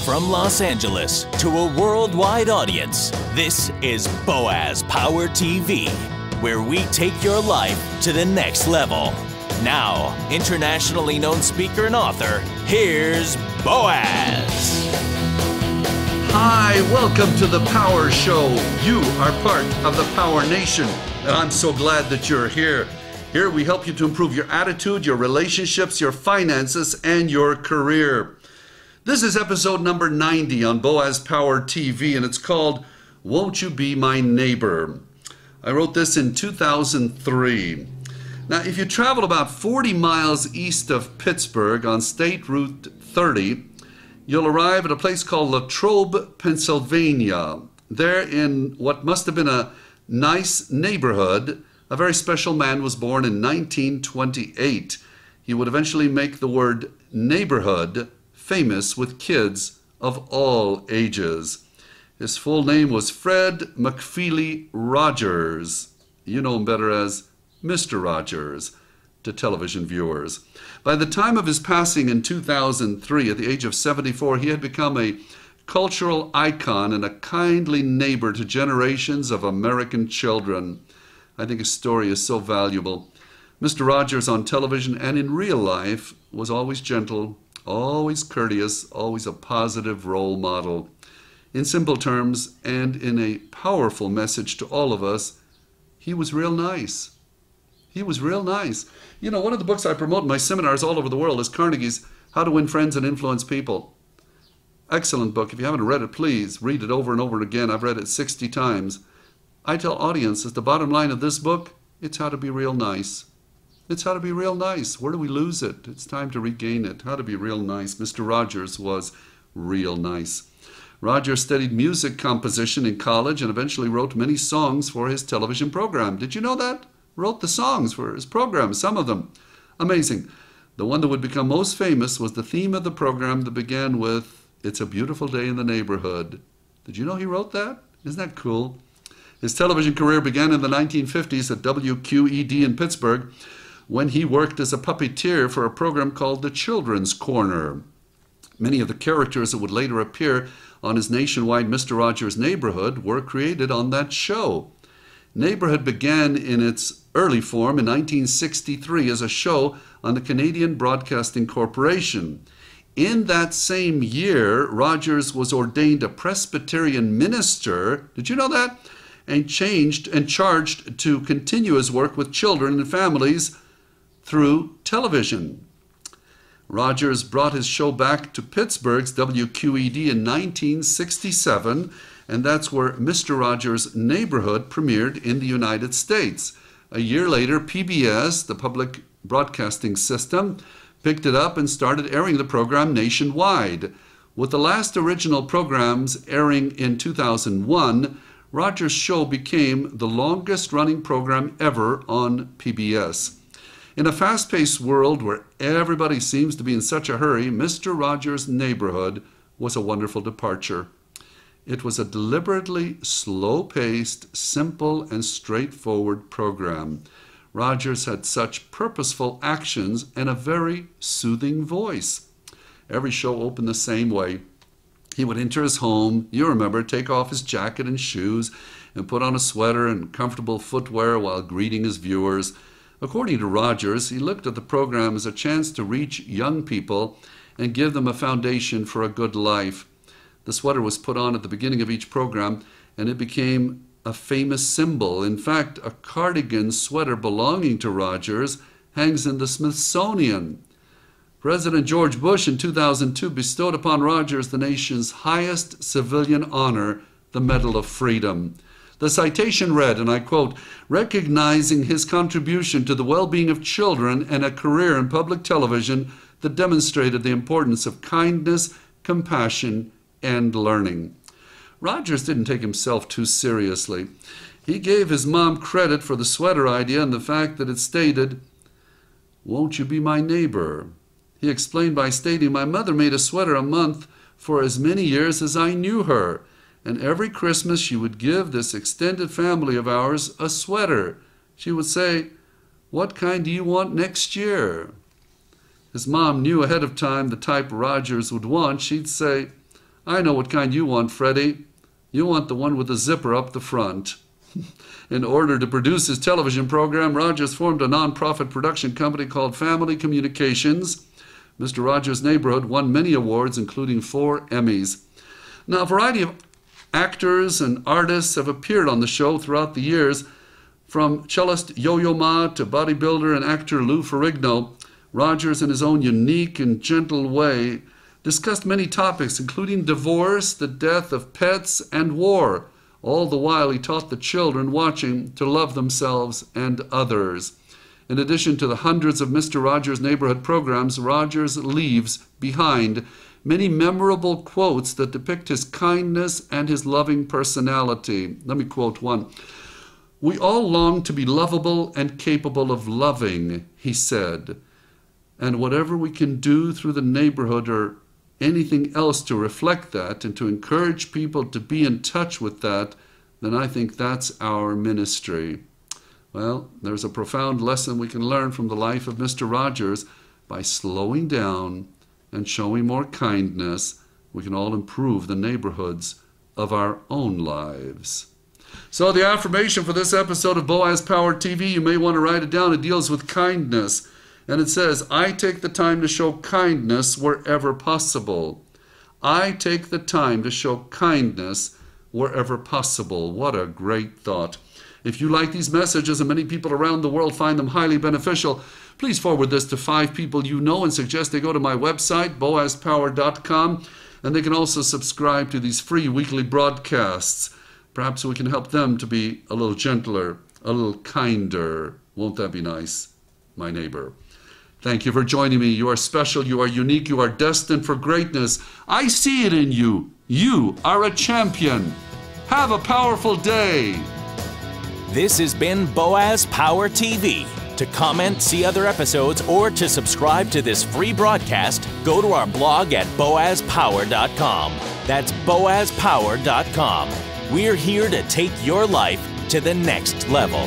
From Los Angeles to a worldwide audience, this is Boaz Power TV, where we take your life to the next level. Now, internationally known speaker and author, here's Boaz. Hi, welcome to the Power Show. You are part of the Power Nation, and I'm so glad that you're here. Here we help you to improve your attitude, your relationships, your finances, and your career. This is episode number 90 on Boaz Power TV, and it's called Won't You Be My Neighbor? I wrote this in 2003. Now, if you travel about 40 miles east of Pittsburgh on State Route 30, you'll arrive at a place called Latrobe, Pennsylvania. There, in what must have been a nice neighborhood, a very special man was born in 1928. He would eventually make the word neighborhood famous with kids of all ages. His full name was Fred McFeely Rogers. You know him better as Mr. Rogers to television viewers. By the time of his passing in 2003, at the age of 74, he had become a cultural icon and a kindly neighbor to generations of American children. I think his story is so valuable. Mr. Rogers on television and in real life was always gentle, always courteous, always a positive role model. In simple terms and in a powerful message to all of us, he was real nice. He was real nice. You know, one of the books I promote in my seminars all over the world is Carnegie's How to Win Friends and Influence People. Excellent book. If you haven't read it, please read it over and over again. I've read it 60 times. I tell audiences the bottom line of this book, it's how to be real nice. It's how to be real nice. Where do we lose it? It's time to regain it. How to be real nice. Mr. Rogers was real nice. Rogers studied music composition in college and eventually wrote many songs for his television program. Did you know that? Wrote the songs for his program, some of them. Amazing. The one that would become most famous was the theme of the program that began with, "It's a Beautiful Day in the Neighborhood." Did you know he wrote that? Isn't that cool? His television career began in the 1950s at WQED in Pittsburgh when he worked as a puppeteer for a program called The Children's Corner. Many of the characters that would later appear on his nationwide Mr. Rogers Neighborhood were created on that show. Neighborhood began in its early form in 1963 as a show on the Canadian Broadcasting Corporation. In that same year, Rogers was ordained a Presbyterian minister. Did you know that? And charged to continue his work with children and families through television. Rogers brought his show back to Pittsburgh's WQED in 1967, and that's where Mr. Rogers' Neighborhood premiered in the United States. A year later, PBS, the public broadcasting system, picked it up and started airing the program nationwide. With the last original programs airing in 2001, Rogers' show became the longest-running program ever on PBS. In a fast-paced world where everybody seems to be in such a hurry, Mr. Rogers' Neighborhood was a wonderful departure. It was a deliberately slow-paced, simple, and straightforward program. Rogers had such purposeful actions and a very soothing voice. Every show opened the same way. He would enter his home, you remember, take off his jacket and shoes, and put on a sweater and comfortable footwear while greeting his viewers. According to Rogers, he looked at the program as a chance to reach young people and give them a foundation for a good life. The sweater was put on at the beginning of each program, and it became a famous symbol. In fact, a cardigan sweater belonging to Rogers hangs in the Smithsonian. President George Bush in 2002 bestowed upon Rogers the nation's highest civilian honor, the Medal of Freedom. The citation read, and I quote, "Recognizing his contribution to the well-being of children and a career in public television that demonstrated the importance of kindness, compassion, and learning." Rogers didn't take himself too seriously. He gave his mom credit for the sweater idea and the fact that it stated, "Won't you be my neighbor?" He explained by stating, "My mother made a sweater a month for as many years as I knew her, and every Christmas she would give this extended family of ours a sweater. She would say, 'What kind do you want next year?' His mom knew ahead of time the type Rogers would want. She'd say, I know what kind you want, Freddie. You want the one with the zipper up the front. In order to produce his television program, Rogers formed a non-profit production company called Family Communications. Mr. Rogers' Neighborhood won many awards, including 4 Emmys. Now, a variety of actors and artists have appeared on the show throughout the years, from cellist Yo-Yo Ma to bodybuilder and actor Lou Ferrigno. Rogers, in his own unique and gentle way, discussed many topics, including divorce, the death of pets, and war. All the while, he taught the children watching to love themselves and others. In addition to the hundreds of Mr. Rogers' Neighborhood programs, Rogers leaves behind many memorable quotes that depict his kindness and his loving personality. Let me quote one. "We all long to be lovable and capable of loving," he said. "And whatever we can do through the neighborhood or anything else to reflect that and to encourage people to be in touch with that, then I think that's our ministry." Well, there's a profound lesson we can learn from the life of Mr. Rogers. By slowing down and showing more kindness, we can all improve the neighborhoods of our own lives. So the affirmation for this episode of Boaz Power TV, you may want to write it down. It deals with kindness. And it says, I take the time to show kindness wherever possible. I take the time to show kindness wherever possible. What a great thought. If you like these messages, and many people around the world find them highly beneficial, please forward this to 5 people you know and suggest they go to my website, boazpower.com, and they can also subscribe to these free weekly broadcasts. Perhaps we can help them to be a little gentler, a little kinder. Won't that be nice, my neighbor? Thank you for joining me. You are special, you are unique, you are destined for greatness. I see it in you. You are a champion. Have a powerful day. This has been Boaz Power TV. To comment, see other episodes, or to subscribe to this free broadcast, go to our blog at boazpower.com. That's boazpower.com. We're here to take your life to the next level.